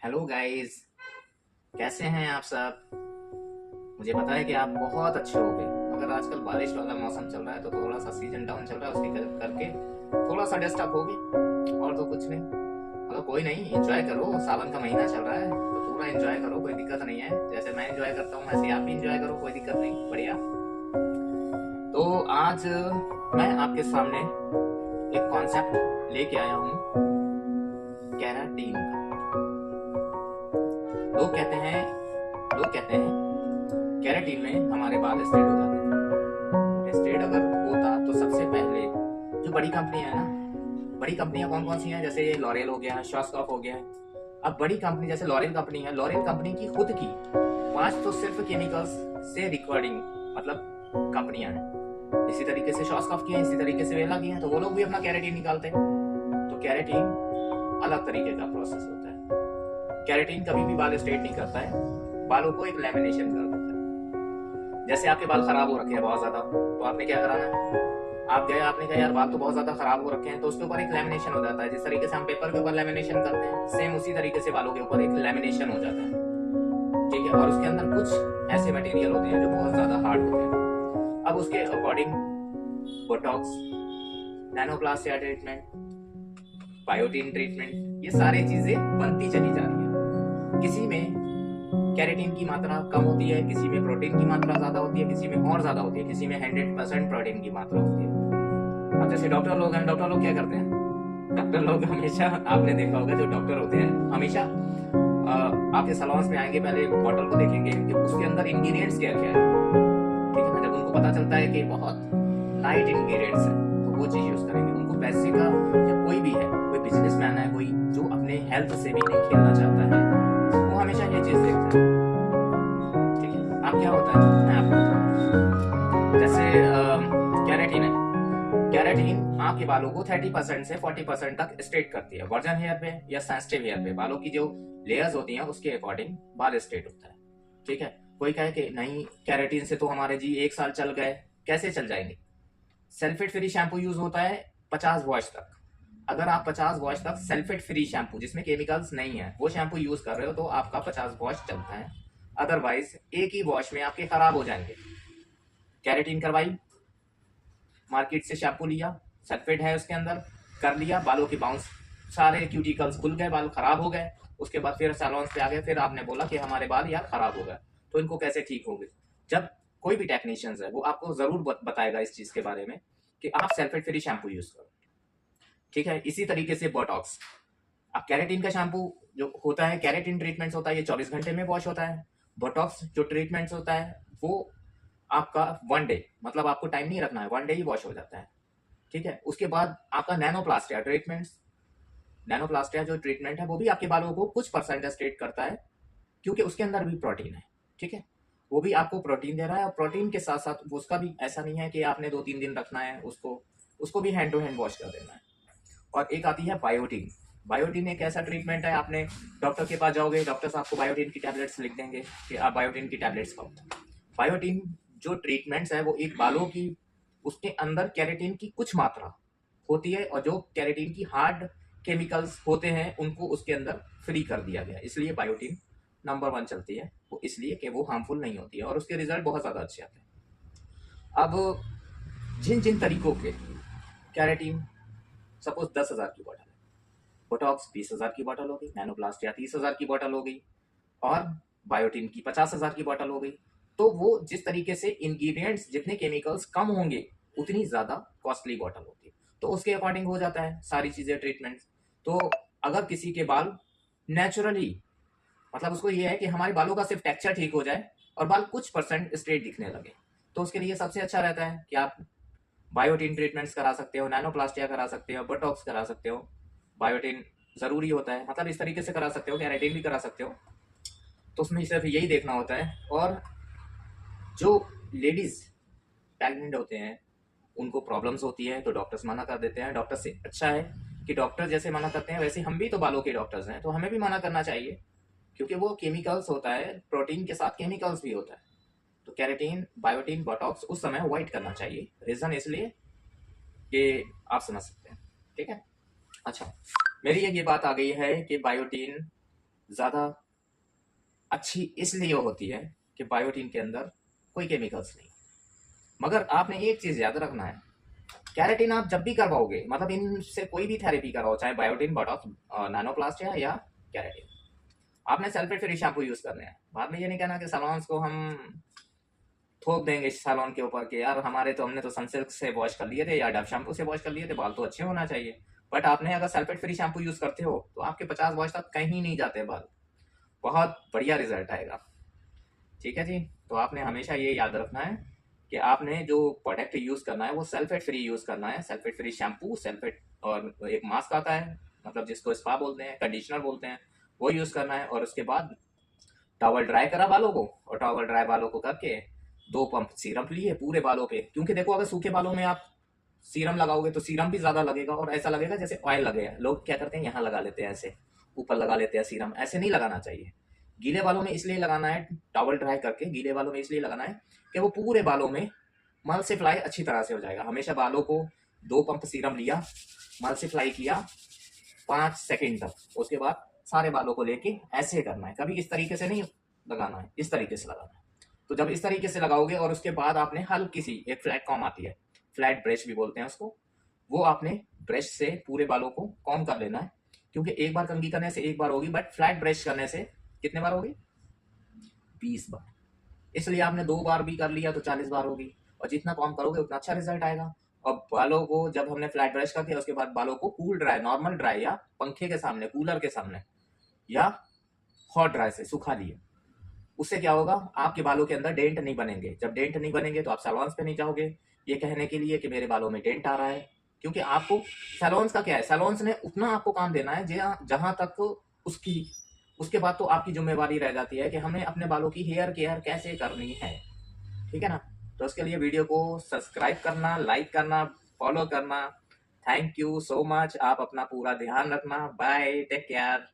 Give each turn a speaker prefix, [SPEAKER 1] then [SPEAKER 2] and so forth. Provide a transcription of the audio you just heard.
[SPEAKER 1] Hello guys. कैसे हैं आप सब। मुझे पता है कि आप बहुत अच्छे होंगे, मगर आजकल बारिश वाला मौसम चल रहा है तो थोड़ा सा सीजन डाउन चल रहा है, उसके करके थोड़ा सा डिस्टर्ब होगी, और तो कुछ नहीं। मगर कोई नहीं, एंजॉय करो, सावन का महीना चल रहा है तो पूरा एंजॉय करो, कोई दिक्कत नहीं है। जैसे मैं एंजॉय करता हूँ वैसे आप भी एंजॉय करो, कोई दिक्कत नहीं, बढ़िया। तो आज मैं आपके सामने एक कॉन्सेप्ट लेके आया हूँ, कैराटीन का। लोग कहते हैं लोग कहते हैं कैराटीन में हमारे बाल स्ट्रेट हो जाते हैं। स्ट्रेट अगर होता तो सबसे पहले जो बड़ी कंपनियां है ना, बड़ी कंपनियां कौन कौन सी हैं, जैसे ये लॉरियल हो गया, शॉस्कॉफ हो गया। अब बड़ी कंपनी जैसे लॉरियल कंपनी है, लॉरियल कंपनी की खुद की पांच तो सिर्फ केमिकल्स से रिकॉर्डिंग मतलब कंपनियां हैं। इसी तरीके से शॉस्कॉफ की है, इसी तरीके से वेला की है, तो वो लोग भी अपना कैरेटीन निकालते हैं। तो कैरेटीन अलग तरीके का प्रोसेस होता है। कैरेटीन कभी भी बाल स्ट्रेट नहीं करता है, बालों को एक लेमिनेशन कर देता है। जैसे आपके बाल खराब हो रखे हैं बहुत ज्यादा, तो आपने क्या कराना है, आप गए, आपने कहा यार बाल तो बहुत ज्यादा खराब हो रखे हैं, तो उसके ऊपर एक लेमिनेशन हो जाता है। जिस तरीके से हम पेपर के ऊपर लेमिनेशन करते हैं, सेम उसी तरीके से बालों के ऊपर एक लेमिनेशन हो जाता है। ठीक है, और उसके अंदर कुछ ऐसे मटेरियल होते हैं जो बहुत ज्यादा हार्ड होते हैं। अब उसके according Botox, nanoplastia treatment, biotin treatment, ये सारी चीजें बनती चली जा रही है। किसी में कैरेटीन की मात्रा कम होती है, किसी में प्रोटीन की मात्रा ज्यादा होती है, किसी में और ज्यादा होती है, किसी में 100% प्रोटीन की मात्रा होती है। अब जैसे डॉक्टर लोग हैं, डॉक्टर लोग क्या करते हैं, डॉक्टर लोग हमेशा, आपने देखा होगा जो डॉक्टर होते हैं हमेशा आपके सलॉन्स में आएंगे, पहले बॉटल को देखेंगे कि उसके अंदर इंग्रेडिएंट्स क्या क्या है। ठीक है ना, जब उनको पता चलता है कि बहुत लाइट इंग्रेडिएंट्स है तो वो चीज यूज करेंगे। उनको पैसे का, या कोई भी है, कोई बिजनेसमैन है, कोई जो अपने हेल्थ से भी नहीं खेलना चाहता है, वो हमेशा ये चीज देखता है। ठीक है, अब क्या होता है मैं आपको बताऊं। जैसे कैरेटीन है, कैरेटीन आपके बालों को 30% से 40% तक स्ट्रेट करती है। वर्जन हेयर पे या सेंसिटिव हेयर पे बालों की जो लेयर्स होती हैं उसके अकॉर्डिंग बाल स्ट्रेट होता है। ठीक है, कोई कहे कि नहीं कैरेटीन से तो हमारे जी 1 साल चल गए, कैसे चल जाएंगे। सल्फेट फ्री शैम्पू यूज होता है 50 वॉश तक। अगर आप 50 वॉश तक सल्फेट फ्री शैम्पू जिसमें केमिकल्स नहीं है वो शैम्पू यूज कर रहे हो तो आपका 50 वॉश चलता है। अदरवाइज एक ही वॉश में आपके खराब हो जाएंगे। कैरेटीन करवाई, मार्केट से शैम्पू लिया, सल्फेट है उसके अंदर, कर लिया, बालों के बाउंस, सारे क्यूटिकल्स खुल गए, बाल खराब हो गए। उसके बाद फिर सैलून पे आ गए, फिर आपने बोला कि हमारे बाल यार खराब हो गए, तो इनको कैसे ठीक होंगे। जब कोई भी टेक्नीशियंस है वो आपको जरूर बताएगा इस चीज के बारे में कि आप सल्फेट फ्री शैम्पू यूज करो। ठीक है, इसी तरीके से बोटॉक्स। अब कैरेटीन का शैम्पू जो होता है, कैरेटीन ट्रीटमेंट्स होता है, ये 24 घंटे में वॉश होता है। बोटॉक्स जो ट्रीटमेंट्स होता है वो आपका 1 डे, मतलब आपको टाइम नहीं रखना है, 1 डे ही वॉश हो जाता है। ठीक है, उसके बाद आपका नैनोप्लास्टिया ट्रीटमेंट्स। नैनोप्लास्टिया जो ट्रीटमेंट है वो भी आपके बालों को कुछ परसेंट स्ट्रेट करता है, क्योंकि उसके अंदर भी प्रोटीन है। ठीक है, वो भी आपको प्रोटीन दे रहा है, और प्रोटीन के साथ साथ उसका भी ऐसा नहीं है कि आपने 2-3 दिन रखना है उसको, उसको भी हैंड टू हैंड वॉश कर देना है। और एक आती है बायोटीन। बायोटीन एक ऐसा ट्रीटमेंट है, आपने डॉक्टर के पास जाओगे, डॉक्टर साहब आपको बायोटीन की टैबलेट्स लिख देंगे कि आप बायोटीन की टैबलेट्स खाओ। बायोटीन जो ट्रीटमेंट्स है वो एक बालों की, उसके अंदर कैरेटीन की कुछ मात्रा होती है, और जो कैरेटीन की हार्ड केमिकल्स होते हैं उनको उसके अंदर फ्री कर दिया गया, इसलिए बायोटीन नंबर 1 चलती है। वो इसलिए कि वो हार्मफुल नहीं होती है और उसके रिजल्ट बहुत ज़्यादा अच्छे आते हैं। अब जिन जिन तरीकों के कैरेटीन, सपोज 10,000 की बॉटल है, बोटॉक्स 20,000 की बॉटल हो गई, नैनोप्लास्टिया 30,000 की बॉटल हो गई, और बायोटीन की 50,000 की बॉटल हो गई। तो वो जिस तरीके से इंग्रेडिएंट्स, जितने केमिकल्स कम होंगे उतनी ज्यादा कॉस्टली बॉटल होती है, तो उसके अकॉर्डिंग हो जाता है सारी चीजें ट्रीटमेंट। तो अगर किसी के बाल नेचुरली, मतलब उसको ये है कि हमारे बालों का सिर्फ टेक्सचर ठीक हो जाए और बाल कुछ परसेंट स्ट्रेट दिखने लगे, तो उसके लिए सबसे अच्छा रहता है कि आप बायोटीन ट्रीटमेंट्स करा सकते हो, नैनोप्लास्टिया करा सकते हो, बोटॉक्स करा सकते हो। बायोटीन जरूरी होता है, मतलब इस तरीके से करा सकते हो, कैरेटीन भी करा सकते हो। तो उसमें सिर्फ यही देखना होता है। और जो लेडीज प्रेग्नेंट होते हैं उनको प्रॉब्लम्स होती है तो डॉक्टर्स मना कर देते हैं। डॉक्टर से अच्छा है कि डॉक्टर जैसे मना करते हैं वैसे हम भी तो बालों के डॉक्टर्स हैं, तो हमें भी मना करना चाहिए, क्योंकि वो केमिकल्स होता है, प्रोटीन के साथ केमिकल्स भी होता है। तो कैरेटीन, बायोटीन, बोटॉक्स उस समय अवॉइड करना चाहिए, रीजन इसलिए कि आप समझ सकते हैं। ठीक है, अच्छा, मेरी एक ये बात आ गई है कि बायोटीन ज़्यादा अच्छी इसलिए होती है कि बायोटीन के अंदर कोई केमिकल्स नहीं। मगर आपने एक चीज़ याद रखना है, कैरेटिन आप जब भी करवाओगे, मतलब इनसे कोई भी थेरेपी कराओ, चाहे बायोटीन, बॉटॉक्स, नानोप्लास्ट या कैरेटिन, आपने सल्फेट फ्री शैम्पू यूज़ करने हैं। बाद में ये नहीं कहना कि सैलून्स को हम थोप देंगे सैलून के ऊपर कि यार हमने तो सनसिल्क से वॉश कर लिए थे या डव शैम्पू से वॉश कर लिए थे, बाल तो अच्छे होना चाहिए। बट आपने अगर सल्फेट फ्री शैम्पू यूज़ करते हो तो आपके 50 वॉश तक कहीं नहीं जाते बाल, बहुत बढ़िया रिजल्ट आएगा। ठीक है जी। तो आपने हमेशा ये याद रखना है कि आपने जो प्रोडक्ट यूज़ करना है वो सल्फेट फ्री यूज़ करना है। सल्फेट फ्री शैम्पू, सल्फेट, और एक मास्क आता है, मतलब जिसको स्पा बोलते हैं, कंडीशनर बोलते हैं, वो यूज़ करना है। और उसके बाद टॉवल ड्राई करा बालों को, और टॉवल ड्राई बालों को करके 2 पंप सीरम लिए पूरे बालों पे, क्योंकि देखो अगर सूखे बालों में आप सीरम लगाओगे तो सीरम भी ज़्यादा लगेगा और ऐसा लगेगा जैसे ऑयल लगेगा। लोग क्या करते हैं, यहाँ लगा लेते हैं, ऐसे ऊपर लगा लेते हैं सीरम, ऐसे नहीं लगाना चाहिए। गीले बालों में इसलिए लगाना है, टॉवल ड्राई करके गीले बालों में इसलिए लगाना है कि वो पूरे बालों में मल्टीप्लाई अच्छी तरह से हो जाएगा। हमेशा बालों को 2 पंप सीरम लिया, मल्टीप्लाई किया 5 सेकंड तक, उसके बाद सारे बालों को लेके ऐसे करना है। कभी इस तरीके से नहीं लगाना है, इस तरीके से लगाना है। तो जब इस तरीके से लगाओगे और उसके बाद आपने हल्की सी एक फ्लैट कॉम आती है, फ्लैट ब्रश भी बोलते हैं उसको, वो आपने ब्रश से पूरे बालों को कॉम कर लेना है। क्योंकि एक बार कंघी करने से एक बार होगी, बट फ्लैट ब्रश करने से कितने बार होगी? 20 बार। इसलिए आपने 2 बार भी कर लिया तो 40 बार होगी, और जितना कॉम करोगे उतना अच्छा रिजल्ट आएगा। और बालों को जब हमने फ्लैट ब्रश कर दिया उसके बाद बालों को कूल ड्राई, नॉर्मल ड्राई या पंखे के सामने, कूलर के सामने या हॉट ड्राई से सुखा लिए। उससे क्या होगा, आपके बालों के अंदर डेंट नहीं बनेंगे। जब डेंट नहीं बनेंगे तो आप सैलून्स पे नहीं जाओगे ये कहने के लिए कि मेरे बालों में डेंट आ रहा है। क्योंकि आपको सैलून्स का क्या है, सैलून्स ने उतना आपको काम देना है जहां तक उसकी, उसके बाद तो आपकी जिम्मेवारी रह जाती है कि हमें अपने बालों की हेयर केयर कैसे करनी है। ठीक है ना। तो उसके लिए वीडियो को सब्सक्राइब करना, लाइक करना, फॉलो करना। Thank you so much. आप अपना पूरा ध्यान रखना। Bye, take care.